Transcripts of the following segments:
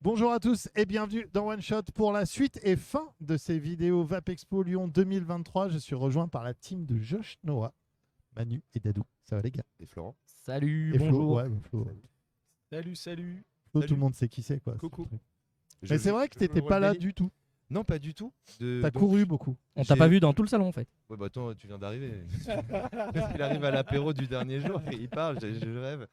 Bonjour à tous et bienvenue dans One Shot pour la suite et fin de ces vidéos Vap Expo Lyon 2023. Je suis rejoint par la team de Josh Noah, Manu et Dadou. Ça va les gars? Et Florent. Salut, Et bonjour. Flo, ouais, Flo, Salut. Flo, Salut. tout le monde sait qui c'est quoi. Coucou. c'est le truc. Mais c'est vrai que t'étais pas là du tout. Non, pas du tout. T'as couru beaucoup. On t'a pas vu dans tout le salon en fait. Ouais, bah attends, tu viens d'arriver. Il arrive à l'apéro du dernier jour et il parle, je rêve.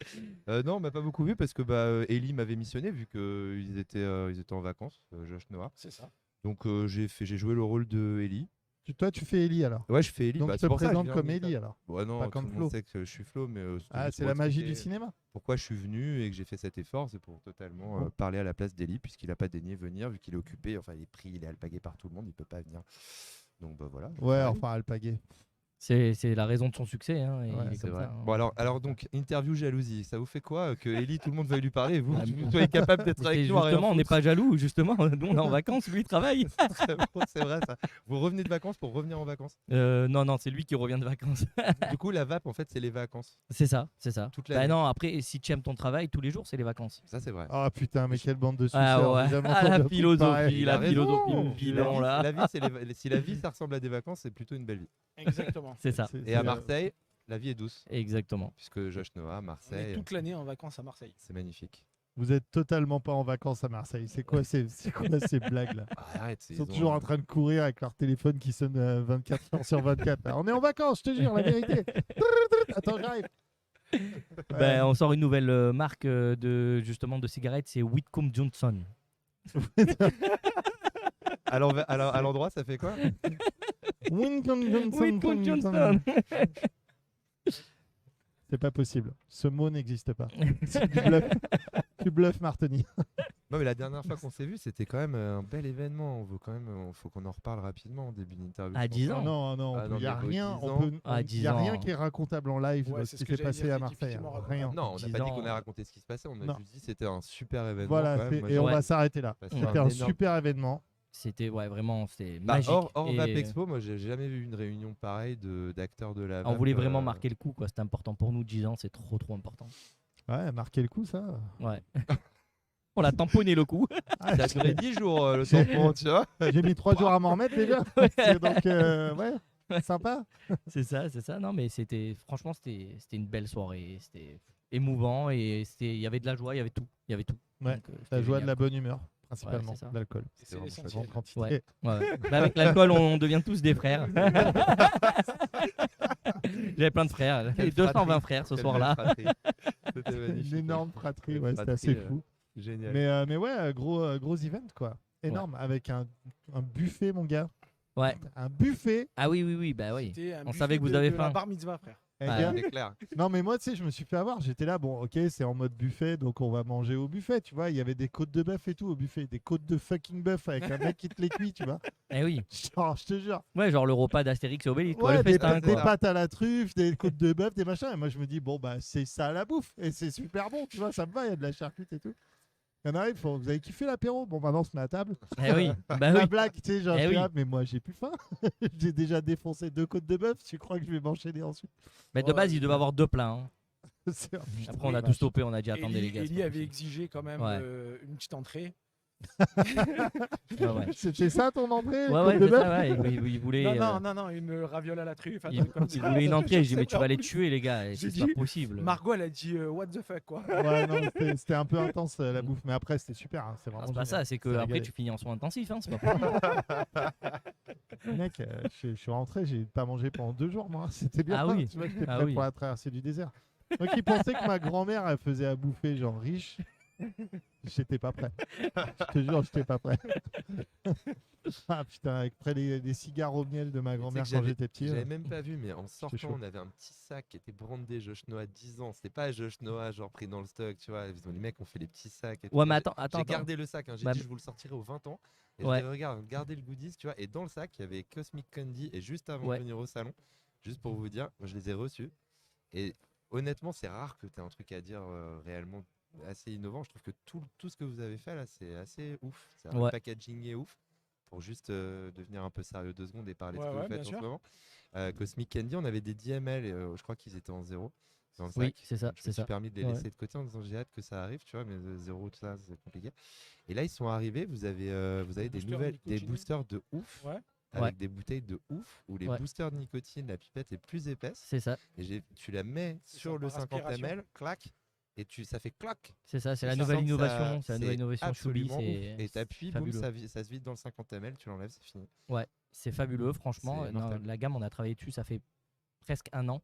Non, on m'a pas beaucoup vu parce que Ellie m'avait missionné vu qu'ils étaient en vacances, Josh Noah. C'est ça. Donc j'ai joué le rôle de Ellie. Toi, tu fais Ellie alors. Ouais, je fais Ellie. Donc bah, je c'est te pour ça que je présente viens comme en Ellie interview. alors. Ouais, non, Pas tout comme le Flo. monde sait que je suis Flo, mais c'était Ah, juste c'est pour la magie expliquer du cinéma. pourquoi je suis venu et que j'ai fait cet effort, c'est pour totalement Bon. parler à la place d'Ellie puisqu'il a pas daigné venir vu qu'il est occupé. Enfin, il est pris, il est alpagué par tout le monde, il peut pas venir. Donc bah voilà. Ouais, Ça arrive. enfin Alpaguet. C'est la raison de son succès. Hein, et Ouais, il est C'est comme vrai. ça, hein. Bon alors donc interview jalousie, ça vous fait quoi que Ellie tout le monde veuille lui parler et vous soyez capable d'être Mais avec c'est nous à rien justement, on n'est foutre. pas jaloux, justement. Nous, on est en vacances, lui, il travaille. Très bon, c'est vrai ça. Vous revenez de vacances pour revenir en vacances. Non, c'est lui qui revient de vacances. Du coup la vape en fait c'est les vacances. C'est ça. Toute l'année. Bah non, après, si tu aimes ton travail, tous les jours, c'est les vacances. Ça c'est vrai. Ah putain, mais quelle bande de suceurs. Ah ouais, j'ai jamais ah, entendu un la truc philosophie, pareil. Il a la raison. philosophie bidon, là. La vie si la vie ça ressemble à des vacances, c'est plutôt une belle vie. Exactement. C'est ça, C'est- Et à c'est- Marseille, la vie est douce exactement. puisque Josh Noah, On est Marseille, toute l'année en vacances à Marseille. c'est magnifique. Vous êtes totalement pas en vacances à Marseille. C'est quoi ces blagues là? Ah, arrête, Ils sont toujours en train de courir avec leur téléphone qui sonne 24 heures sur 24. là. On est en vacances, je te jure, la vérité. Attends, j'arrive. Ben, on sort une nouvelle marque justement de cigarettes, c'est Whitcomb Johnson. à l'endroit ça fait quoi? Winston Johnson. Whitcomb Johnson. C'est pas possible. Ce mot n'existe pas. Tu bluffes, Martini. Non mais la dernière fois qu'on s'est vu, c'était quand même un bel événement. Faut qu'on en reparle rapidement en début d'interview. À je pense. 10 ans. Non, Ah il non, n'y a mais rien. 10 ans. Ah, Il 10 y a rien ans. qui est racontable en live Ouais, de c'est ce ce qui que s'est j'allais passé dire, à c'est Marseille. difficilement Rien. racontable. Non, on n'a 10 pas dit ans. qu'on a raconté ce qui se passait, on a Non. juste dit que c'était un super événement. Voilà, quand même. Moi, et j'ai on Ouais. va s'arrêter là. passé C'était un énorme- super événement. C'était vraiment, c'était Bah, magique. hors Et Vape Expo, moi j'ai jamais vu une réunion pareille d'acteurs de la on vape, voulait vraiment marquer le coup, quoi. C'était important pour nous, 10 ans, c'est trop important. Ouais, marquer le coup, ça. Ouais. On a tamponné le coup. Ah, Ça a duré 10 jours le tampon, tu vois. J'ai mis 3 jours à m'en remettre déjà. Donc, ouais, sympa. C'est ça. Non, mais franchement, c'était une belle soirée. C'était émouvant et il y avait de la joie, il y avait tout. Ouais, C'était La joie de génial, la bonne humeur, principalement, Ouais, c'est ça. d'alcool. C'est vraiment l'essentiel. Grande quantité. Ouais. Ouais. Bah, avec l'alcool, on devient tous des frères. J'avais plein de frères. Quelle 220 fratrie. frères ce Quelle soir-là. belle fratrie. C'était magnifique. Une énorme fratrie, Quelle ouais, c'était fratrie, assez fou. Génial. Mais ouais, gros event, quoi. Énorme, avec un buffet, mon gars. Ouais. Un buffet. Ah oui, bah oui. C'était un On buffet savait que vous de- avez de la faim. bar mitzvah, frère. Eh, Ah, gars. C'est clair. Non, mais moi, tu sais, je me suis fait avoir. J'étais là, bon, ok, c'est en mode buffet, donc on va manger au buffet, tu vois. Il y avait des côtes de bœuf et tout au buffet. Des côtes de fucking bœuf avec un mec qui te les cuit, tu vois. Eh oui. Genre, je te jure. Ouais, genre le repas d'Astérix et Obélix, quoi, Ouais, le des, festin, des quoi. pâtes à la truffe, des côtes de bœuf, des machins. Et moi, je me dis, bon, bah, c'est ça la bouffe. Et c'est super bon, tu vois, ça me va, il y a de la charcute et tout. Il y en a, ils font, vous avez kiffé l'apéro? Bon, maintenant, on se met à table. Eh oui, bah La oui. blague, tu sais, genre, Eh je suis oui. là, mais moi, j'ai plus faim. J'ai déjà défoncé 2 côtes de bœuf. Tu crois que je vais m'enchaîner ensuite? Mais de Ouais, base, il devait avoir 2 plats. Hein. C'est- Après, on a Oui, tout stoppé, on a dit attendez Ellie les gars. c'est Ellie pas avait possible. exigé quand même Ouais. une petite entrée. Ouais. C'était ça ton entrée? Ouais, côte ouais, de c'est bœuf ça, ouais. Il voulait. Non, une raviole à la truffe. un Il, truc comme il ça. voulait une entrée. J'ai dit, mais Je tu vas les sais tuer, les gars. et J'ai C'est pas dit, possible. Margot, elle a dit what the fuck, quoi. Ouais, non, c'était un peu intense la bouffe, mais après c'était super. Hein, c'est Ah, vraiment. c'est pas génial. ça, c'est que C'est après régalé. tu finis en soins intensifs. Hein, c'est pas possible. Mec, je suis rentré, j'ai pas mangé pendant 2 jours, moi. C'était bien. Ah oui. Tu vois, j'étais Ah prêt oui. pour la traversée du désert. Moi qui pensais que ma grand-mère elle faisait à bouffer genre riche, j'étais pas prêt. Je te jure, j'étais pas prêt. Ah putain, avec près les cigares au miel de ma grand-mère quand j'étais petit. J'avais même pas vu, mais en sortant, chaud. on avait un petit sac qui était brandé Josh Noah 10 ans. C'était pas Josh Noah genre pris dans le stock, tu vois. Les mecs ont fait les petits sacs. Et tout. Ouais, mais Moi, attends. j'ai gardé le sac, hein. J'ai Bah, dit je vous le sortirai aux 20 ans. Et Ouais. je dis regarde, gardez le goodies, tu vois. Et dans le sac, il y avait Cosmic Candy. Et juste avant Ouais. de venir au salon, juste pour vous dire, moi je les ai reçus. Et honnêtement, c'est rare que tu aies un truc à dire réellement assez innovant. Je trouve que tout ce que vous avez fait là, c'est assez ouf. C'est un Ouais. packaging est ouf. Pour juste devenir un peu sérieux 2 secondes et parler de ce Ouais, que vous ouais, faites bien en ce sûr. moment. Cosmic Candy, on avait des DML, je crois qu'ils étaient en 0. dans le Oui, sac. c'est ça, Donc, je me c'est suis ça. permis de les Ouais. laisser de côté en disant j'ai hâte que ça arrive, tu vois, mais 0 tout ça, c'est compliqué. Et là, ils sont arrivés, vous avez des boosters des nicotine. boosters de ouf, Ouais. avec Ouais. des bouteilles de ouf, où les Ouais. boosters de nicotine, la pipette est plus épaisse, C'est ça, et tu la mets C'est sur ça, le par 50 aspiration. ml, clac, et ça fait clac. c'est ça, c'est Et la tu nouvelle sens que innovation, c'est la nouvelle c'est innovation Choubi, absolument ouf. c'est Et t'appuies, boum, fabuleux. ça se vide dans le 50 ml, tu l'enlèves, c'est fini. Ouais, c'est fabuleux, franchement. C'est Non, mortel. la gamme, on a travaillé dessus, ça fait presque 1 an.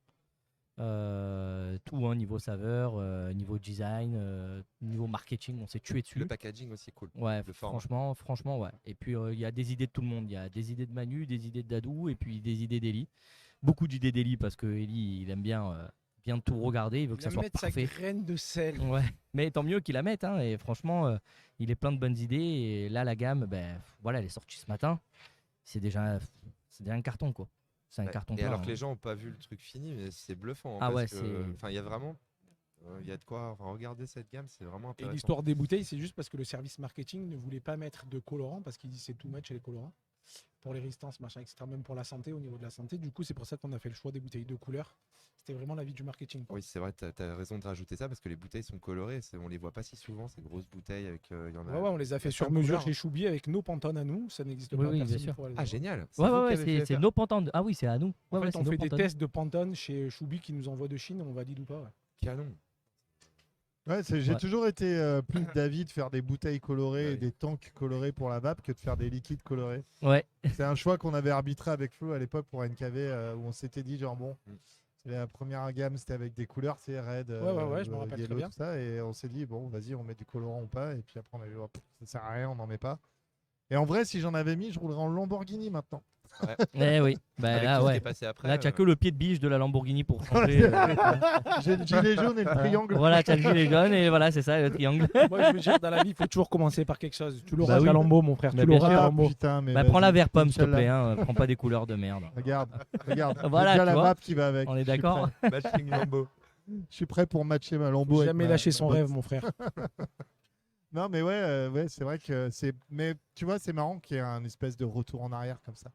Tout, hein, niveau saveur, niveau design, niveau marketing, on s'est tué dessus. Le packaging aussi cool. Ouais, le format. franchement, ouais. Et puis il y a des idées de tout le monde. Il y a des idées de Manu, des idées de Dadou, et puis des idées d'Eli. Beaucoup d'idées d'Eli parce que Eli, il aime bien tout regarder. Il veut que ça Il va soit mettre sa parfait. graine de sel. Ouais, mais tant mieux qu'il la mette. Hein, et franchement, il est plein de bonnes idées. Et là, la gamme, voilà, elle est sortie ce matin. C'est déjà un carton, quoi. C'est un Ouais. carton Et plein, alors hein. que les gens n'ont pas vu le truc fini, mais c'est bluffant. Ah parce ouais, que, c'est- enfin, il y a vraiment, il y a de quoi. Enfin, regarder cette gamme, c'est vraiment Et intéressant. l'histoire des bouteilles, c'est juste parce que le service marketing ne voulait pas mettre de colorant parce qu'il dit c'est too much les colorants pour les résistances, machin, etc. Même pour la santé, au niveau de la santé. Du coup, c'est pour ça qu'on a fait le choix des bouteilles de couleur. C'était vraiment l'avis du marketing, quoi. Oui, c'est vrai, tu as raison de rajouter ça parce que les bouteilles sont colorées. On les voit pas si souvent, ces grosses bouteilles avec. Il y en a. Ouais, on les a fait il y a sur plein de mesure couleurs. chez Choubi avec nos Pantone à nous. Ça n'existe Oui, pas. oui, bien Personne sûr. ne pourra les Ah, avoir. génial. Ouais, vous ouais, qui ouais, avez fait c'est faire. nos Pantone. Ah oui, c'est à nous. En Ouais, fait, c'est on nos fait des Pantone. tests de Pantone chez Choubi qui nous envoie de Chine. On valide ou pas. Ouais. Canon. Ouais, j'ai Ouais. toujours été plus d'avis de faire des bouteilles colorées Ouais. et des tanks colorés pour la vape que de faire des liquides colorés. Ouais, C'est un choix qu'on avait arbitré avec Flo à l'époque pour NKV où on s'était dit genre bon, Mm. c'est la première gamme c'était avec des couleurs, c'est red, Ouais, je me rappelle très yellow, bien. tout ça, et on s'est dit bon vas-y on met du colorant ou pas, et puis après on a dit oh, pff, ça sert à rien, on n'en met pas. Et en vrai si j'en avais mis je roulerais en Lamborghini maintenant. eh oui. Bah Avec là, tout ce qui ouais. est passé après. Là, tu n'as que le pied de biche de la Lamborghini pour changer. J'ai le gilet jaune et le triangle. Voilà, tu as le gilet jaune et voilà, c'est ça, le triangle. Moi, je veux dire, dans la vie, il faut toujours commencer par quelque chose. Tu l'auras Bah oui. ta Lambo, mon frère. Bah, Tu bien l'auras sûr. ta Ah, Lambo. putain, mais Bah, prends la vas-y, vert pomme, s'il te Inch'Allah. plaît. Hein. Prends pas des couleurs de merde. Regarde. Voilà, J'ai déjà tu la vois. vape qui va avec. On est Je suis d'accord. prêt. Matching Lambo. Je suis prêt pour matcher ma Lambo. Faut avec jamais ma- lâcher ma son botte. rêve, mon frère. Non, mais ouais, c'est vrai que c'est. Mais tu vois, c'est marrant qu'il y ait un espèce de retour en arrière comme ça.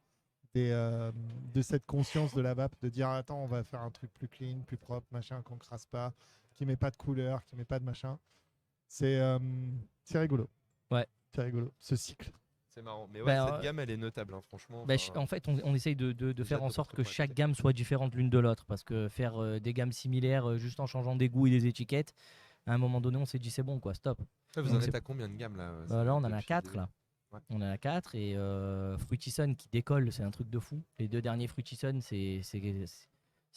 De cette conscience de la vape, de dire attends, on va faire un truc plus clean, plus propre, machin, qu'on crasse pas, qui met pas de couleur, qui met pas de machin. C'est rigolo. Ouais. C'est rigolo. Ce cycle. C'est marrant. Mais ouais, Bah, cette gamme, elle est notable, hein, franchement. Bah, enfin, en fait, on essaye de faire en j'adore sorte ce que point de chaque vue. gamme soit différente l'une de l'autre. Parce que faire des gammes similaires juste en changeant des goûts et des étiquettes, à un moment donné, on s'est dit c'est bon, quoi, stop. Vous Donc, en c'est- êtes à combien de gammes là Là, on en a depuis 4 le là. Ouais. On en a 4 et Fruitison qui décolle, c'est un truc de fou. Les 2 derniers Fruitison, c'est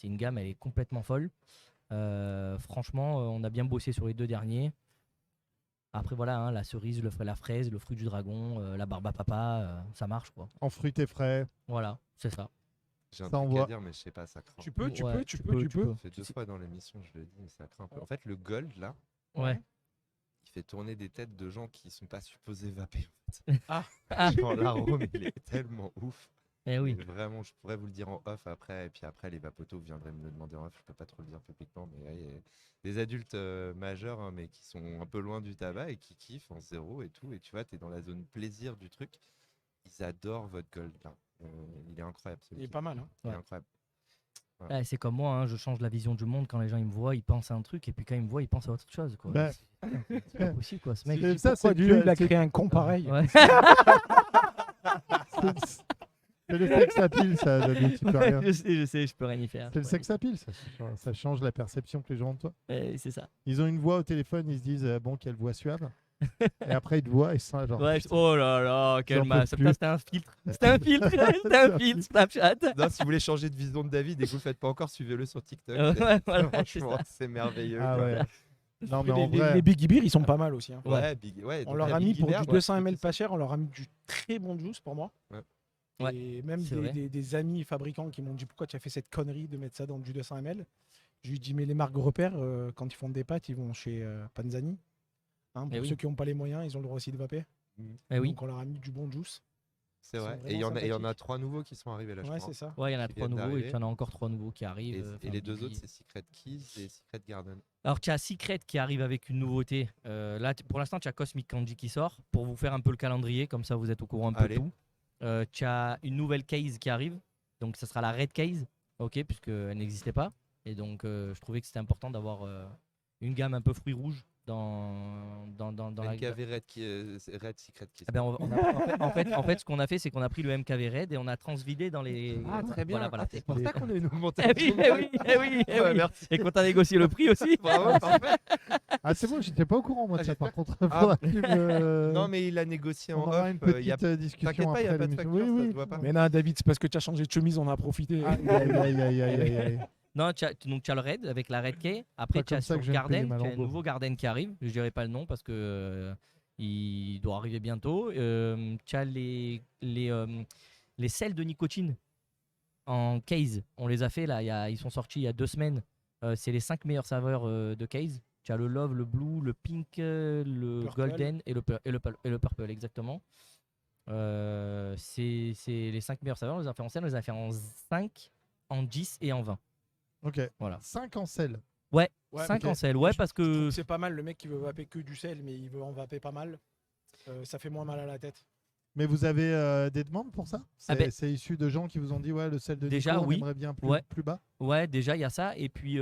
une gamme, elle est complètement folle. Franchement, on a bien bossé sur les 2 derniers. Après voilà, hein, la cerise, la fraise, le fruit du dragon, la barbe à papa, ça marche quoi. En fruité frais. Voilà, c'est ça. J'ai un Ça truc envoie. à dire, mais je sais pas, ça craint. Tu peux, tu Ouais, peux, tu peux. Ça fait 2 fois dans l'émission, je le dis, mais ça craint un peu. En fait, le gold là, Ouais. il fait tourner des têtes de gens qui sont pas supposés vaper. En fait. Ah. Genre l'arôme, il est tellement ouf. Eh oui. Et vraiment, je pourrais vous le dire en off après, et puis après les vapotos viendraient me le demander en off. Je peux pas trop le dire publiquement, mais ouais, il y a des adultes majeurs, hein, mais qui sont un peu loin du tabac et qui kiffent en zéro et tout. Et tu vois, tu es dans la zone plaisir du truc. Ils adorent votre gold là. Il est incroyable. Il est pas mal. Hein. Il est Ouais. incroyable. Ouais, c'est comme moi, hein, je change la vision du monde quand les gens ils me voient, ils pensent à un truc et puis quand ils me voient, ils pensent à autre chose quoi. Bah, C'est pas possible quoi, ce mec. C'est- ça, Pourquoi c'est Dieu dû il a c'est- créé un con pareil. Ouais. C'est le sex appeal, ça, David, tu peux rien. je sais, je peux rien y faire. C'est le sex appeal, ça change la perception que les gens ont de toi. C'est ça. Ils ont une voix au téléphone, ils se disent bon, quelle voix suave. Et après, ils te voient et ils sont genre. Ouais, putain. oh là là, quel J'en peux mal. plus. C'était un filtre. C'était un filtre. C'était un filtre Snapchat. Non, si vous voulez changer de vision de David et que vous le faites pas encore, suivez-le sur TikTok. Ouais, voilà, c'est Franchement, ça. c'est merveilleux. Ah quoi. ouais. Non, mais Les, en les- vrai. les Biggie Beer, ils sont pas mal aussi. Hein. Ouais, Big, ouais, On donc leur la a mis Biggie pour Bear, du ouais, 200 c'est ml ça. pas cher, on leur a mis du très bon juice pour moi. Ouais, Et même c'est vrai. des amis fabricants qui m'ont dit pourquoi tu as fait cette connerie de mettre ça dans du 200 ml. Je lui ai dit mais les marques repères, quand ils font des pâtes, ils vont chez Panzani. Hein, pour Eh oui. ceux qui n'ont pas les moyens, ils ont le droit aussi de vaper. Eh oui. Donc on leur a mis du bon juice. C'est Ils vrai. sont Et il y en a, vraiment il y en a sympathiques. 3 nouveaux qui sont arrivés là, je Ouais, crois. c'est ça. Ouais, il y en a qui 3 viennent nouveaux et d'arriver. puis il y en a encore 3 nouveaux qui Et, arrivent. et les 2 Biggie. autres, c'est Secret Keys et Secret Garden. Alors, tu as Secret qui arrive avec une nouveauté. Là, pour l'instant, tu as Cosmic Candy qui sort pour vous faire un peu le calendrier, comme ça vous êtes au courant un peu Allez. de tout. Tu as une nouvelle case qui arrive, donc ça sera la Red Case, ok, puisqu'elle n'existait pas. Et donc, je trouvais que c'était important d'avoir une gamme un peu fruits rouges dans la. NKV Red, Red Secret qui Ah ben, en fait, ce qu'on a fait, c'est qu'on a pris le MKV Red et on a transvidé dans les. Ah, très bien. Voilà, voilà. Ah, c'est pour ça qu'on a une Eh augmentation. oui, eh oui, eh oui, eh Ouais, oui. merci. Et qu'on t'a négocié le prix aussi. Bravo, parfait. Ah, c'est bon, j'étais pas au courant, moi, de Ah, ça, par contre. Ah. Faudra que tu me- Non, mais il a négocié On en aura off. une y a- petite discussion T'inquiète pas, il n'y a après pas de l'émission. facture, Oui, ça oui. se voit pas. Mais non, David, c'est parce que tu as changé de chemise, on a profité. Aïe, aïe, aïe, aïe, aïe, aïe, aïe. Non, donc tu as le Red avec la Red Key. Après, Pas tu as comme ça sur que je vais me payer Garden, ma tu as un Lambo. nouveau Garden qui arrive. Je dirais pas le nom parce que il doit arriver bientôt. Tu as les sels de nicotine en case. On les a fait là, ils sont sortis il y a 2 semaines. C'est les 5 meilleures saveurs de case. Tu as le Love, le Blue, le Pink, le Purple. Golden et le Purple, exactement. C'est les 5 meilleures saveurs. On les a fait en sel, on les a fait en 5, en 10 et en 20. Ok. Voilà. 5 en sel. Ouais, Ouais, 5 ok. en sel. Ouais, parce Je trouve que que c'est pas mal, le mec qui veut vaper que du sel, mais il veut en vaper pas mal. Ça fait moins mal à la tête. Mais vous avez des demandes pour ça? Ah ben- C'est issu de gens qui vous ont dit, ouais, le sel de Déjà, Nico, on oui. aimerait bien plus, Ouais. plus bas. ouais, déjà il y a ça. Et puis,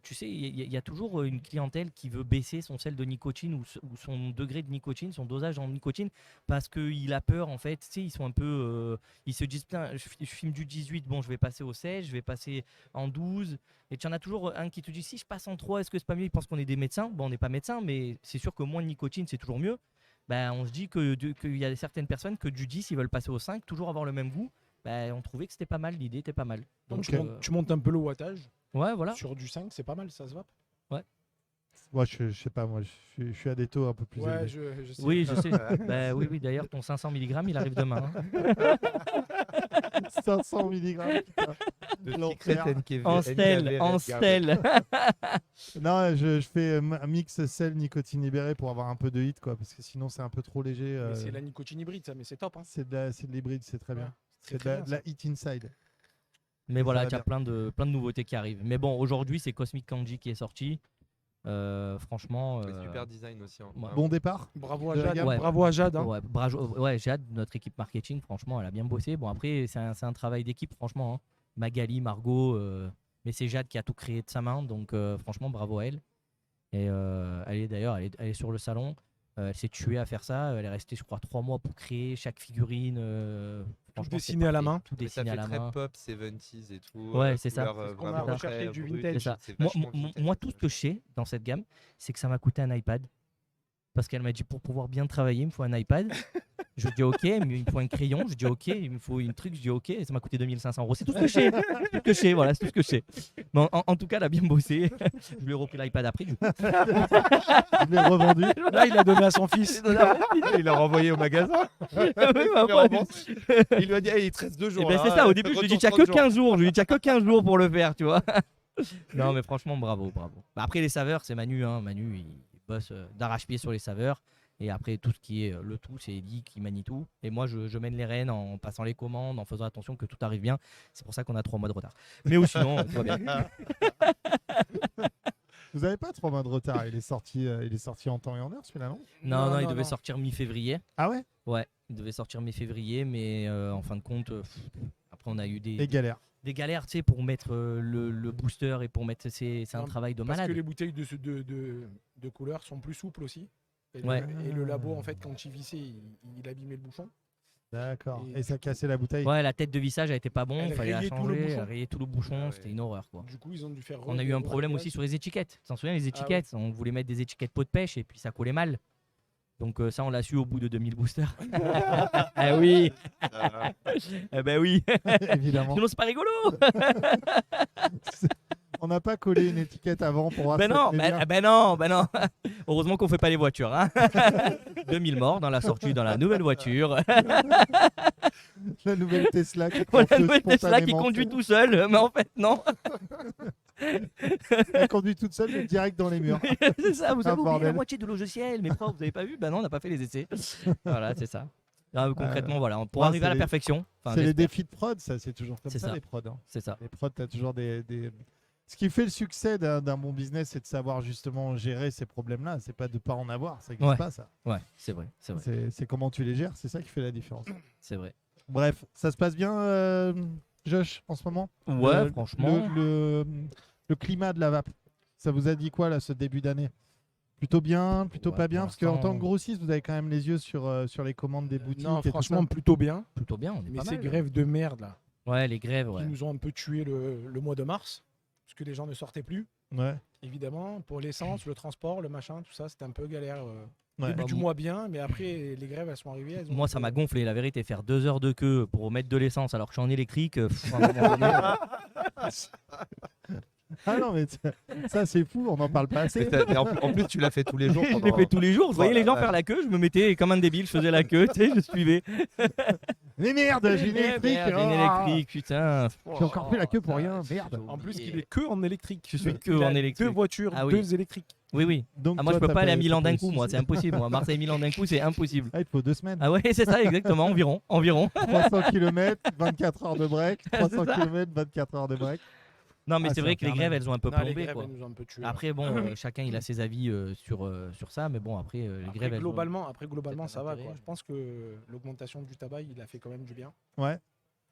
tu sais, il y a toujours une clientèle qui veut baisser son sel de nicotine ou son degré de nicotine, son dosage en nicotine, parce qu'il a peur en fait. Tu sais, ils sont un peu, ils se disent, putain, je filme du 18, bon, je vais passer au 16, je vais passer en 12. Et tu en as toujours un qui te dit, si je passe en 3, est-ce que c'est pas mieux? Ils pensent qu'on est des médecins. Bon, on n'est pas médecin, mais c'est sûr que moins de nicotine, c'est toujours mieux. Ben, on se dit qu'il y a certaines personnes que du 10, ils veulent passer au 5, toujours avoir le même goût. Ben, on trouvait que c'était pas mal, l'idée était pas mal. Donc Ok. tu montes un peu le wattage. Ouais, voilà. Sur du 5, c'est pas mal, ça se vape. Moi, je sais pas, moi, je suis à des taux un peu plus Ouais, élevés. je sais. Oui, je sais. Bah, oui, d'ailleurs, ton 500 mg, il arrive demain. Hein. 500 mg. De L'enfer. Secret NKV En Red sel, en Garden. sel. Non, je fais un mix sel nicotine libéré pour avoir un peu de hit, quoi, parce que sinon c'est un peu trop léger. Mais c'est la nicotine hybride, ça, mais c'est top. Hein. C'est de l'hybride, c'est très bien. Ouais, C'est très de bien, la hit inside. Mais voilà, va tu as bien. plein de nouveautés qui arrivent. Mais bon, aujourd'hui, c'est Cosmic Kanji qui est sorti. Franchement. Ouais, super design aussi. Hein. ouais. Vraiment. Bon départ. Bravo à De la Jade. gamme. Ouais. Bravo à Jade. Hein. Ouais, Jade, notre équipe marketing, franchement, elle a bien bossé. Bon, après, c'est un travail d'équipe, franchement. Hein. Magali, Margot, mais c'est Jade qui a tout créé de sa main. Donc, franchement, bravo à elle. Et elle est sur le salon. Elle s'est tuée à faire ça. Elle est restée, je crois, 3 mois pour créer chaque figurine. Franchement, c'est dessiné à la parfait. main. Tout Mais ça dessiné à fait la très main. pop 70s et tout. Ouais, c'est ça. couleur, C'est ce qu'on a vraiment recherché très du brut, vintage. C'est ça. c'est vachement vintage, Moi, tout ce que je sais dans cette gamme, c'est que ça m'a coûté un iPad. Parce qu'elle m'a dit, pour pouvoir bien travailler, il me faut un iPad. Je dis ok, mais il me faut un crayon. Je dis ok, il me faut une truc. Je dis ok, et ça m'a coûté 2500 €. C'est tout ce que je sais. C'est tout ce que je sais, voilà, c'est tout ce que je sais. Mais en tout cas, elle a bien bossé. Je lui ai repris l'iPad après. Du coup. Je l'ai revendu. Là, il a donné à son fils. Il l'a renvoyé au magasin. Oui, bah, Il voilà. Il lui a dit, hey, il te reste 2 Eh jours. ben, là, c'est ça, au début, je lui ai dit, retourne tu n'as que 30 jours. 15 jours. Je lui ai dit, tu n'as que 15 jours pour le faire, tu vois. Non, mais franchement, bravo. Bah, après, les saveurs, c'est Manu. Hein. Manu, il bosse d'arrache-pied sur les saveurs. Et après, tout ce qui est le tout, c'est Eddie qui manie tout. Et moi, je mène les rênes en passant les commandes, en faisant attention que tout arrive bien. C'est pour ça qu'on a 3 mois de retard. Mais sinon, tout va bien. Vous n'avez pas 3 mois de retard. Il est sorti en temps et en heure, celui-là, non? Non, il non, devait non. sortir mi-février. Ah ouais? Ouais, il devait sortir mi-février, mais en fin de compte, après, on a eu Et galère. des galères, tu sais, pour mettre le booster et pour mettre. C'est un Non, travail de Parce malade. que les bouteilles de couleur sont plus souples aussi. Et, Ouais. et le labo, en fait, quand il vissait, il abîmait le bouchon. D'accord. Et Et ça cassait la bouteille. Ouais, la tête de vissage, elle était pas bon, il Elle fallait la rayait tout le changer, bouchon. elle rayait tout le bouchon, Ah ouais. c'était une horreur, quoi. Du coup, ils ont dû faire. On a eu un problème aussi sur les étiquettes. Tu t'en souviens, les étiquettes, on voulait mettre des étiquettes pot de pêche et puis ça collait mal. Donc ça, on l'a su au bout de 2000 boosters. Ah oui, Ah, eh ben oui. Évidemment. Sinon, c'est pas rigolo. On n'a pas collé une étiquette avant pour voir Ben si ça non, tenait bien. ben non, ben non. Heureusement qu'on fait pas les voitures. Hein. 2000 morts dans la sortie dans la nouvelle voiture. La nouvelle Tesla qui Voilà, prend la feu nouvelle Tesla qui spontanément. conduit tout seul, mais en fait non. Elle conduit toute seule, mais direct dans les murs. C'est ça, vous Un avez oublié la bordel. moitié du logiciel, mais pourquoi vous avez pas vu? Ben non, on n'a pas fait les essais. Voilà, c'est ça. Non, concrètement, voilà, pour ouais, arriver c'est à la les- perfection, enfin, C'est les j'espère. défis de prod, ça, c'est toujours comme C'est ça, ça. les prods. Hein. C'est ça. Les prods, t'as toujours des. Ce qui fait le succès d'un bon business, c'est de savoir justement gérer ces problèmes-là. C'est pas de pas en avoir, ça n'existe Ouais. pas, ça. Ouais, c'est vrai, c'est vrai, C'est comment tu les gères, c'est ça qui fait la différence. c'est vrai. Bref, ça se passe bien, Josh, en ce moment? Ouais, Le- franchement. Le le climat de la vape. Ça vous a dit quoi là ce début d'année? Plutôt bien, plutôt Ouais, pas bien? pour Parce qu'en l'instant- tant que grossiste, vous avez quand même les yeux sur les commandes des boutiques. Non, et tout franchement, ça. plutôt bien. Plutôt bien, on est Mais pas ces mal. grèves de merde là, Ouais, les grèves, qui ouais. nous ont un peu tué le mois de mars, parce que les gens ne sortaient plus. Ouais. Évidemment, pour l'essence, le transport, le machin, tout ça, c'était un peu galère. Ouais. Début Bah, du moi- mois bien, mais après, les grèves, elles sont arrivées. elles ont Moi, un ça peu- m'a gonflé, la vérité. Faire 2 heures de queue pour mettre de l'essence alors que je suis en électrique, à un moment donné, Ah non, mais ça c'est fou, on n'en parle pas assez. Mais en plus, tu l'as fait tous les jours. je l'ai pendant- fait tous les jours. Je voyais Oh les la gens vache. faire la queue, je me mettais comme un débile, je faisais la queue, tu sais, je suivais. Mais merde, j'ai une Eh, électrique. merde, j'ai une oh électrique, putain. J'ai encore fait la queue pour rien, merde. En plus, oublié. il est que en électrique. Je suis que Il a en électrique. 2 voitures, Ah oui. 2 électriques. Oui, oui. Donc, Ah, moi, je toi, peux pas aller à Milan t'as d'un pas coup, eu moi, de c'est soucis. impossible. Moi, Marseille-Milan d'un coup, c'est impossible. Ah, il te faut 2 semaines. Ah ouais, c'est ça, exactement, environ. 300 km, 24 heures de break. C'est 300 ça. km, 24 heures de break. Non, mais Ah, c'est c'est vrai que les infernal. grèves, elles ont un peu Non, les plombé, grèves, quoi. elles nous ont un peu tués. Après, bon, chacun, il a ses avis sur ça, mais bon, après, les Après, grèves, elles ont- globalement, peut-être ça un va. intérêt. Quoi. Je pense que l'augmentation du tabac, il a fait quand même du bien. Ouais.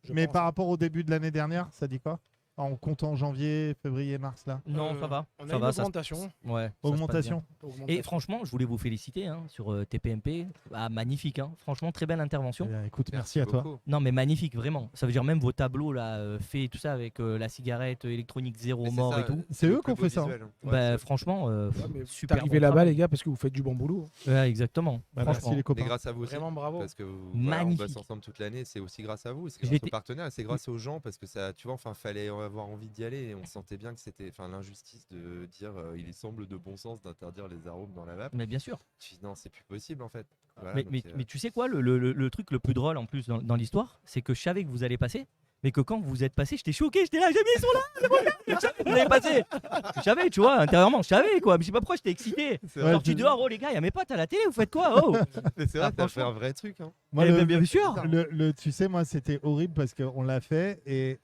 Je Mais pense. par rapport au début de l'année dernière, ça dit quoi? En comptant janvier, février, mars là. Non, ça va. On a Ça une va, ça se- augmentation. Ouais. ça se passe bien. Augmentation. Et franchement, je voulais vous féliciter hein, sur TPMP. Ah, magnifique, hein. Franchement, très belle intervention. Eh bien, écoute, merci à toi. beaucoup. Non, mais magnifique, vraiment. Ça veut dire même vos tableaux là, faits et tout ça avec la cigarette électronique zéro Mais c'est mort ça, et tout. C'est le eux qui ont plus fait ça, beau visuel, hein. Ouais, Bah, c'est- franchement, Ouais, mais super. t'es arrivé bon là-bas, travail. les gars, parce que vous faites du bon boulot. Ouais, exactement. Bah, merci franchement. les Mais copains. grâce à vous aussi. Vraiment bravo. Parce que voilà, on Magnifique. bosse ensemble toute l'année, c'est aussi grâce à vous, c'est Je grâce l'étais- aux partenaires, c'est grâce aux gens parce que ça, tu vois, enfin, fallait avoir envie d'y aller et on sentait bien que c'était, enfin, l'injustice de dire, il semble de bon sens d'interdire les arômes dans la vape. Mais bien sûr. Tu dis non, c'est plus possible en fait. Voilà, Mais, donc mais, c'est- mais tu sais quoi, le truc le plus drôle en plus dans l'histoire, c'est que je savais que vous allez passer, mais que quand vous êtes passé, j'étais choqué, j'étais là, j'ai mis, ils sont là, c'est bon, je savais que vous allez passer. Je savais, tu vois, intérieurement, je savais quoi, mais je sais pas pourquoi j'étais excité. c'est Ouais, vrai, Sorti dehors, oh les gars, y a mes potes à la télé, vous faites quoi? Oh mais c'est vrai, Ah, t'as fait franchement. un vrai truc. Hein. Moi, Eh le- ben, bien sûr. tu sais, moi, c'était horrible parce qu'on l'a fait et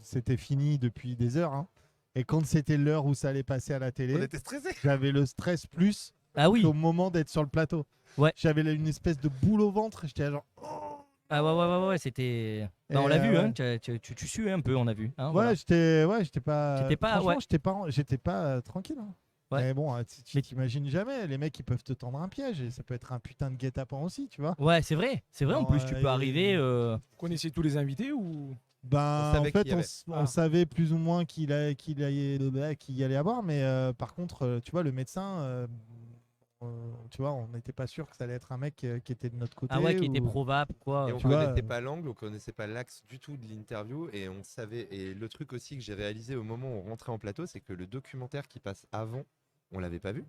c'était fini depuis des heures. Hein. Et quand c'était l'heure où ça allait passer à la On télé, était stressés. j'avais le stress plus Ah oui. qu'au moment d'être sur le plateau. Ouais. J'avais une espèce de boule au ventre. J'étais là genre. Ah ouais, c'était. Bah, on Et, l'a vu, ouais. hein, tu sues un peu, on a vu. Hein, Ouais, voilà. j'étais pas. T'étais pas- franchement, ouais. j'étais pas tranquille. Hein. Ouais. Mais bon, tu Mais- t'imagines jamais. Les mecs, ils peuvent te tendre un piège et ça peut être un putain de guet-apens aussi, tu vois. Ouais, c'est vrai, en Alors, plus, tu peux arriver. Vous connaissez tous les invités ou Ben, On savait en fait, qu'il y avait. on savait plus ou moins qu'il y allait avoir, mais par contre, tu vois, le médecin, tu vois, on n'était pas sûr que ça allait être un mec qui était de notre côté. Ah ouais, qui était ou- probable, quoi. Et on tu vois, connaissait pas l'angle, on connaissait pas l'axe du tout de l'interview et on savait. Et le truc aussi que j'ai réalisé au moment où on rentrait en plateau, c'est que le documentaire qui passe avant, on l'avait pas vu.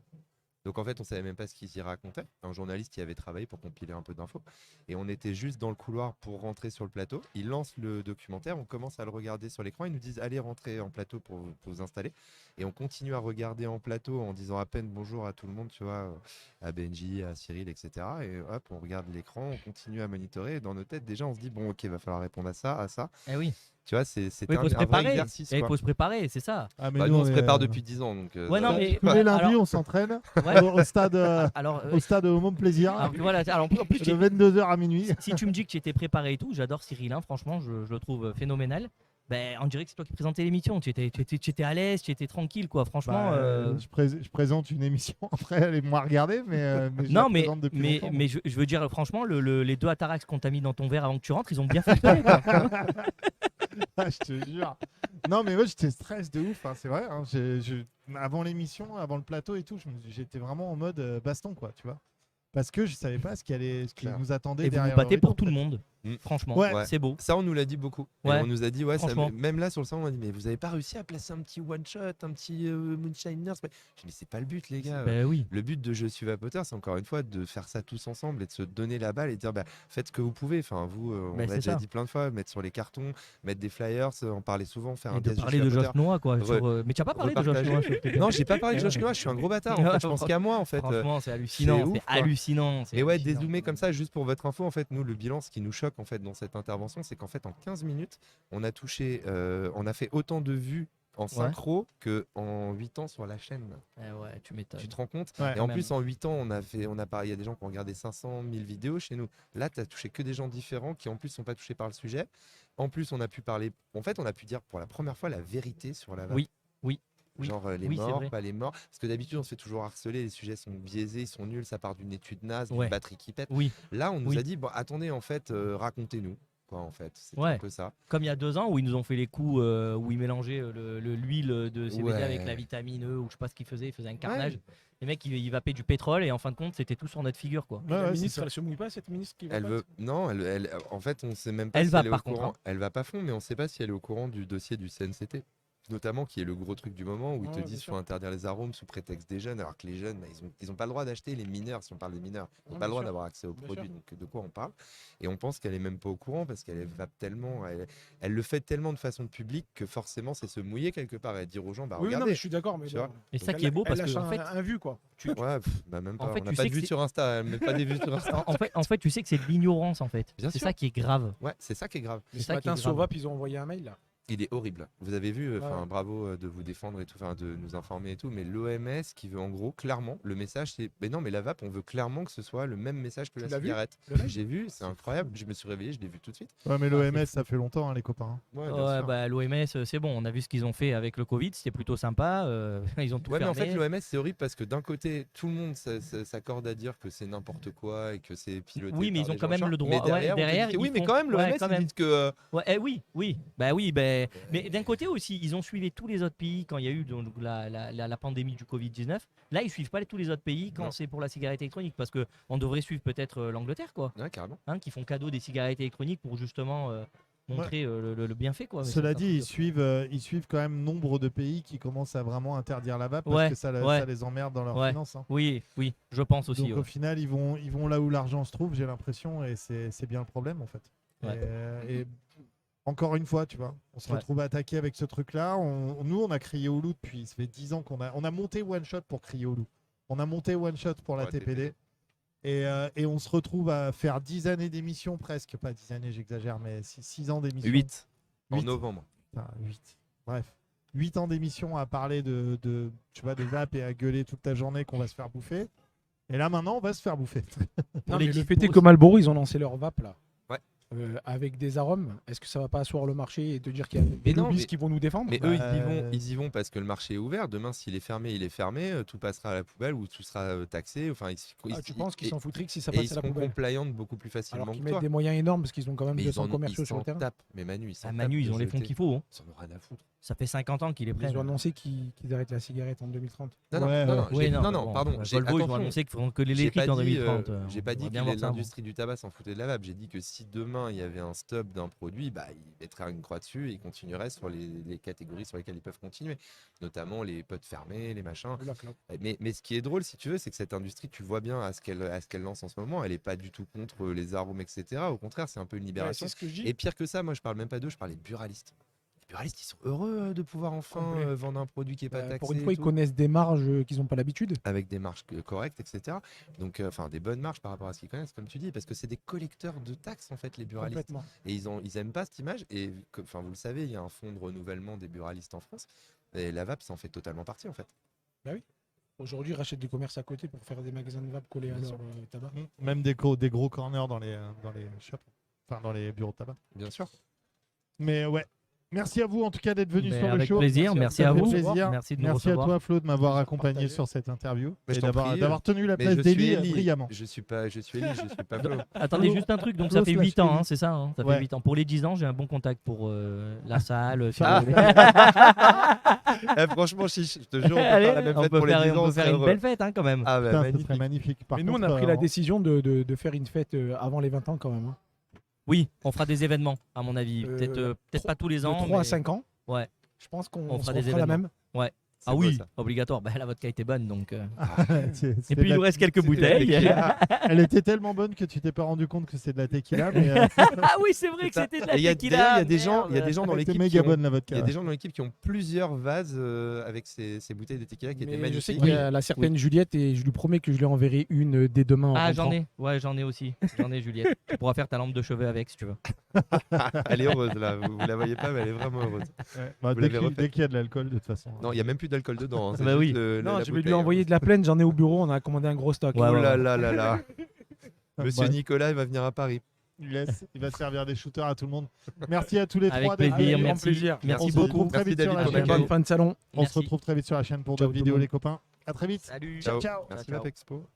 Donc en fait, on savait même pas ce qu'ils y racontaient. Un journaliste y avait travaillé pour compiler un peu d'infos. Et on était juste dans le couloir pour rentrer sur le plateau. Il lance le documentaire, on commence à le regarder sur l'écran. Ils nous disent allez rentrer en plateau pour vous installer. Et on continue à regarder en plateau en disant à peine bonjour à tout le monde, tu vois, à Benji, à Cyril, etc. Et hop, on regarde l'écran, on continue à monitorer. Et dans nos têtes, déjà, on se dit bon, ok, va falloir répondre à ça, à ça. Eh oui, Tu vois, c'était il faut se un vrai préparer. exercice. Il quoi. faut se préparer, c'est ça. Ah, mais Bah, nous, on se est, prépare depuis 10 ans. Donc, Ouais, non, mais- Tous les lundis, alors- on s'entraîne Ouais. au stade, Alors, au stade au Moment Plaisir, alors, voilà, alors, en plus, de 22h à minuit. si tu me dis que tu étais préparé et tout, j'adore Cyril, hein, franchement, je le trouve phénoménal. Ben, on dirait que c'est toi qui présentais l'émission. Tu étais à l'aise, tu étais tranquille, quoi. Franchement. Bah, je présente une émission après, elle est moins regardée, mais je la Non, mais, présente depuis mais, longtemps. mais je veux dire, franchement, les deux Atarax qu'on t'a mis dans ton verre avant que tu rentres, ils ont bien fonctionné. quoi. Ah, je te jure. Non, mais moi, j'étais stress de ouf, hein, c'est vrai. Hein, avant l'émission, avant le plateau et tout, j'étais vraiment en mode baston, quoi, tu vois. Parce que je savais pas ce qui Clair. nous attendait Et vous derrière vous battez le pour rideau, tout le en fait. monde. Mm. Franchement, Ouais. c'est beau. Ça, on nous l'a dit beaucoup. Et Ouais. on nous a dit, ouais, ça, Franchement. même là sur le salon, on a dit, mais vous avez pas réussi à placer un petit one shot, un petit Moonshiners. Je dis, mais c'est pas le but, les gars. Ben oui. Le but de Je suis Vapoteur, c'est encore une fois de faire ça tous ensemble et de se donner la balle et de dire, bah, faites ce que vous pouvez. Enfin, vous, on Bah, l'a c'est déjà ça. dit plein de fois, mettre sur les cartons, mettre des flyers, en parler souvent, faire un Et de test parler Je de suis Josh Vapoteur. Noah, quoi. Re- Mais tu n'as pas parlé de Josh repartager. Noah sur TPMP. Non, j'ai pas parlé de Josh Ouais. Noah, je suis un gros bâtard. En fait, je pense qu'à moi, en fait. Franchement, c'est hallucinant. c'est C'est ouf, quoi. hallucinant. c'est Et ouais, hallucinant. dézoomer comme ça, juste pour votre info, en fait, nous, le bilan, ce qui nous choque en fait dans cette intervention, c'est qu'en fait, en 15 minutes, on a touché, on a fait autant de vues en synchro que en 8 ans sur la chaîne. Eh ouais, tu m'étonnes. Tu te rends compte? Ouais. Et en Quand plus, en 8 ans, il y a des gens qui ont regardé 500 000 vidéos chez nous. Là, tu as touché que des gens différents qui, en plus, sont pas touchés par le sujet. En plus, on a pu parler, en fait, on a pu dire pour la première fois la vérité sur la vape. Oui, oui. Oui. Genre les Oui, c'est morts, vrai. pas les morts. Parce que d'habitude, on se fait toujours harceler, les sujets sont biaisés, ils sont nuls, ça part d'une étude naze, d'une Ouais. batterie qui pète. Oui, Là, on nous Oui. a dit, bon, attendez, en fait, racontez-nous. Quoi, en fait, c'était Ouais. un peu ça. comme il y a 2 ans où ils nous ont fait les coups où ils mélangeaient l'huile de CBD avec la Ouais. vitamine E ou je sais pas ce qu'ils faisaient un carnage. Ouais. Les mecs ils vappaient du pétrole et en fin de compte c'était tout sur notre figure quoi. La Ouais, c'est ministre, ça. elle se mouille pas, cette ministre qui va Elle pas veut. Non, en fait, on sait même pas Elle si va elle est par au contre, courant. hein. Elle va pas fond, mais on sait pas si elle est au courant du dossier du CNCT. Notamment, qui est le gros truc du moment où ils te Ouais, bien disent qu'il sûr. faut interdire les arômes sous prétexte des jeunes, alors que les jeunes, bah, ils ont pas le droit d'acheter, les mineurs, si on parle des mineurs, ils n'ont Ouais, pas le bien droit sûr. d'avoir accès aux Bien produits. sûr. Donc, de quoi on parle? Et on pense qu'elle est même pas au courant parce qu'elle vape tellement, elle le fait tellement de façon publique que forcément, c'est se mouiller quelque part et dire aux gens, bah Oui, non, mais regardez. je suis d'accord, mais tu bon. vois. Et ça Donc, qui est beau parce Elle que lâche en fait un vu, quoi. Ouais, bah même En pas. fait, On n'a tu pas sais de que vues sur Insta, elle met pas des vues sur Insta. en fait tu sais que c'est de l'ignorance en fait. Bien C'est sûr. ça qui est grave. Ouais, c'est ça qui est grave. Mais C'est ce ça qui est matin, grave. Sovap, ils ont envoyé un mail, là. Il est horrible. Vous avez vu, enfin Ouais. bravo de vous défendre et tout, enfin de nous informer et tout, mais l'OMS qui veut en gros clairement, le message c'est, mais non mais la vape, on veut clairement que ce soit le même message que Tu la l'as vu, cigarette. le mail J'ai vu, c'est incroyable. Je me suis réveillé, je l'ai vu tout de suite. Ouais, mais Ah, l'OMS, c'est ça fait longtemps, hein, les copains. Ouais, Ouais, bah, l'OMS c'est bon, on a vu ce qu'ils ont fait avec le Covid, c'était plutôt sympa. Ils ont tout Ouais, mais en fermé. fait, l'OMS, c'est horrible parce que d'un côté, tout le monde s'accorde à dire que c'est n'importe quoi et que c'est piloté. Oui, mais par ils ont des quand gens même chars. le droit. Mais derrière, Ouais, on te dit derrière, que- ils oui, mais font- quand même, l'OMS, quand ils même. disent que. Oui. Mais d'un côté aussi, ils ont suivi tous les autres pays quand il y a eu donc, la pandémie du Covid-19. Là, ils suivent pas tous les autres pays quand Non. c'est pour la cigarette électronique parce que on devrait suivre peut-être l'Angleterre, quoi, Ouais, carrément. hein, qui font cadeau des cigarettes électroniques pour justement montrer le bienfait, quoi. Mais Cela c'est un dit, truc de- ils suivent quand même nombre de pays qui commencent à vraiment interdire la vape Ouais, parce que ça ouais. les emmerde dans leurs Ouais. finances. Hein. Oui, je pense aussi. Donc ouais. au final, ils vont là où l'argent se trouve, j'ai l'impression, et c'est bien le problème en fait. Ouais. Et encore une fois, tu vois, on se Ouais. retrouve attaqué avec ce truc-là. Nous, on a crié au loup depuis, ça fait 10 ans qu'on a monté One Shot pour crier au loup. On a monté One Shot pour la Pour la TPD. Et on se retrouve à faire 10 années d'émission presque, pas 10 années, j'exagère, mais 6 ans d'émission. 8 en Huit. novembre. Putain, 8. Bref. 8 ans d'émission à parler tu vois, de vape et à gueuler toute la journée qu'on va se faire bouffer. Et là, maintenant, on va se faire bouffer. Non, les mais le petites fait est pauses. que Marlboro, ils ont lancé leur vape, là. Ouais. Avec des arômes. Est-ce que ça va pas asseoir le marché et te dire qu'il y a des non, lobbies mais- qui vont nous défendre? Mais Bah, eux, ils y vont parce que le marché est ouvert. Demain, s'il est fermé, il est fermé. Tout passera à la poubelle ou tout sera taxé. Enfin, Tu penses qu'ils s'en foutraient que si ça et ils passe à la seront poubelle? compliant beaucoup plus facilement Alors qu'ils que mettent toi. des moyens énormes parce qu'ils ont quand même Mais 200 commerciaux sur le s'en terrain. tapent. Mais Manu, ils s'en Ah, tapent Manu, de ils ont les fonds jeter. qu'il faut. Hein. Ils en ont rien à foutre. Ça fait 50 ans qu'il est prêt. Ils ont annoncé qu'ils arrêtent la cigarette en 2030. Non, non, Ouais, non, ouais. non, Oui, j'ai- non, non, mais non, bon, pardon. Volvo, j'ai- ils ont attention, annoncé qu'ils feront que j'ai l'électrique pas en dit, 2030. j'ai pas on dit va que bien voir ça, bon. l'industrie du tabac s'en foutait de la vape. J'ai dit que si demain il y avait un stop d'un produit, bah, il mettrait une croix dessus et il continuerait sur les catégories sur lesquelles ils peuvent continuer, notamment les potes fermés, les machins. La clope. Mais ce qui est drôle, si tu veux, c'est que cette industrie, tu vois bien à ce qu'elle lance en ce moment, elle est pas du tout contre les arômes, etc. Au contraire, c'est un peu une Ouais, libération. c'est ce que je dis. Et pire que ça, moi je parle même pas d'eux, je parle des buralistes. Les buralistes, ils sont heureux de pouvoir enfin Complet. vendre un produit qui est pas taxé. Pour une fois, et ils tout, connaissent des marges qu'ils n'ont pas l'habitude. avec des marges correctes, etc. Donc, enfin, des bonnes marges par rapport à ce qu'ils connaissent, comme tu dis, parce que c'est des collecteurs de taxes, en fait, les buralistes. Complètement. Et ils aiment pas cette image. Et enfin, vous le savez, il y a un fonds de renouvellement des buralistes en France. Et la vape, ça en fait totalement partie, en fait. Aujourd'hui, ils rachètent des commerces à côté pour faire des magasins de vape collés à Bien leur sûr. tabac. Même des gros corners dans les shops, enfin dans les bureaux de tabac. Bien sûr. Mais ouais. Merci à vous en tout cas d'être venu Ben, sur le avec show. plaisir, merci Ça à fait vous. plaisir. Merci de nous Merci à recevoir. toi Flo de m'avoir Plaisir accompagné partagé. sur cette interview Mais je et t'en prie, d'avoir tenu la Mais place je suis d'Eli Eli. brillamment. Je suis Eli, je suis pas Flo. Attendez, Flo- juste un truc, donc Flo ça fait slash 8 ans, Eli. hein, c'est ça, hein, ça Ouais. fait 8 ans. Pour les 10 ans, j'ai un bon contact pour la salle. si Ah. vous voulez. Eh, franchement, chiche, je te jure, on peut Allez, faire la même on fête peut pour les faire, 10 on ans. peut on faire serait une heureux. belle fête hein, quand même. Ah, bah, Putain, ce magnifique. serait magnifique. Par Mais nous, on contre, a pris la décision de faire une fête avant les 20 ans quand même. Hein. Oui, on fera des événements, à mon avis. Peut-être tro- pas tous les De ans. 3 à mais- 5 ans. Ouais. Je pense qu'on On se fera des refera la événements. même. C'est Ah beau, oui, ça. obligatoire. Bah, la vodka était bonne, donc. c'est Et de puis il la- nous reste quelques c'est de la bouteilles. tequila. Elle était tellement bonne que tu t'es pas rendu compte que c'est de la tequila, mais Ah oui, c'est vrai que Ça. c'était de la Et il y a tequila. d'ailleurs, il y a des gens dans elle était l'équipe méga qui ont- bonne la il y vodka. a des gens dans l'équipe qui ont plusieurs vases avec ces bouteilles de tequila qui étaient Mais je sais magnifiques. qu'il y a la certaine Juliette et je lui promets que je lui enverrai une dès demain. en Ah, rentrant. j'en ai. Ouais, j'en ai aussi. J'en ai, Juliette. Tu pourras faire ta lampe de chevet avec si tu veux. Elle est heureuse là, vous la voyez pas, mais elle est vraiment heureuse. Ouais. Bah, Vous dès l'avez qu'il refait. y a de l'alcool, de toute façon. Non, il y a même plus d'alcool dedans. Hein, c'est Bah juste oui. Non, la je vais lui bouteille, envoyer de la plaine. J'en ai au bureau. On a commandé un gros stock. Ouais, Oh ouais, là ouais. là là là. Monsieur Ouais. Nicolas, il va venir à Paris. Il va servir des shooters à tout le monde. Merci à tous les Avec trois d'être plaisir, venus. grand merci. plaisir. Merci On se beaucoup. retrouve très Merci, vite sur David, la pour chaîne. l'accueil. Bonne fin de salon. On se Merci. retrouve très vite sur la chaîne pour Ciao d'autres tout le vidéos monde. les copains. À très vite. Salut. Ciao, Ciao. ciao. Merci Ciao. Map Expo.